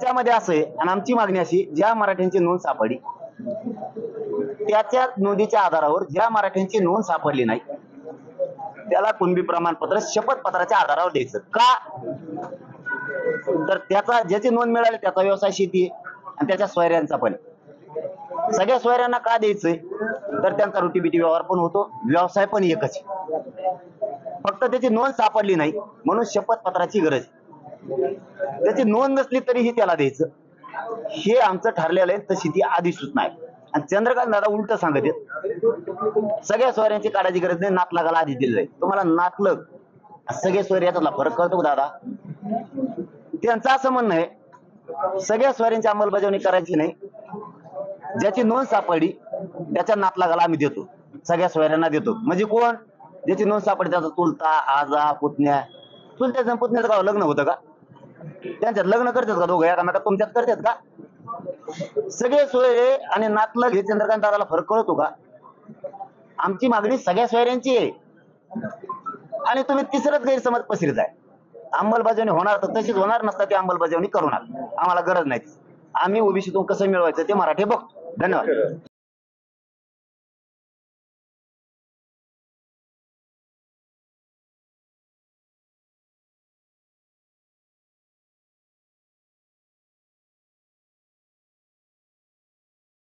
त्यामध्ये असं आहे आणि आमची मागणी अशी, ज्या मराठ्यांची नोंद सापडली त्याच्या नोंदीच्या आधारावर ज्या मराठ्यांची नोंद सापडली नाही त्याला कुणबी प्रमाणपत्र शपथपत्राच्या आधारावर द्यायचं का? तर त्याचा ज्याची नोंद मिळाली त्याचा व्यवसाय शेती आहे आणि त्याच्या सोयऱ्यांचा पण. सगळ्या सोयऱ्यांना का द्यायचंय? तर त्यांचा रोटीबिटी व्यवहार पण होतो, व्यवसाय पण एकच आहे. फक्त त्याची नोंद सापडली नाही म्हणून शपथपत्राची गरज आहे. त्याची नोंद नसली तरीही त्याला द्यायचं, हे आमचं ठरलेलं आहे. तशी ती अधिसूचना आहे. आणि चंद्रकांत दादा उलट सांगत आहेत, सगळ्या सोयऱ्यांची काढायची गरज नाही, नातलगाला आधी दिलं जाईल. तुम्हाला नातलग सगळे सोयरे यातला फरक कळतो दादा? त्यांचं असं म्हणणं आहे सगळ्या सोयऱ्यांची अंमलबजावणी करायची नाही, ज्याची नोंद सापडली त्याच्या नातलगाला आम्ही देतो, सगळ्या सोयऱ्यांना देतो. म्हणजे कोण? ज्याची नोंद सापडली त्याचा चुलता, आजा, पुतण्या. चुलत्याचं पुतण्याचं गाव लग्न होतं का? त्यांच्यात लग्न करतात का दोघं एकामेका? तुमच्यात करतात का? सगळे सोयरे आणि नातलग हे चंद्रकांत दादाला फरक कळतो का? आमची मागणी सगळ्या सोयऱ्यांची आहे आणि तुम्ही तिसरंच गैरसमज पसरत आहे. अंमलबजावणी होणार तर तशीच होणार, नसता ती अंमलबजावणी करू नका, आम्हाला गरज नाही. आम्ही ओबीसीतून कसं मिळवायचं ते मराठी बघतो. धन्यवाद.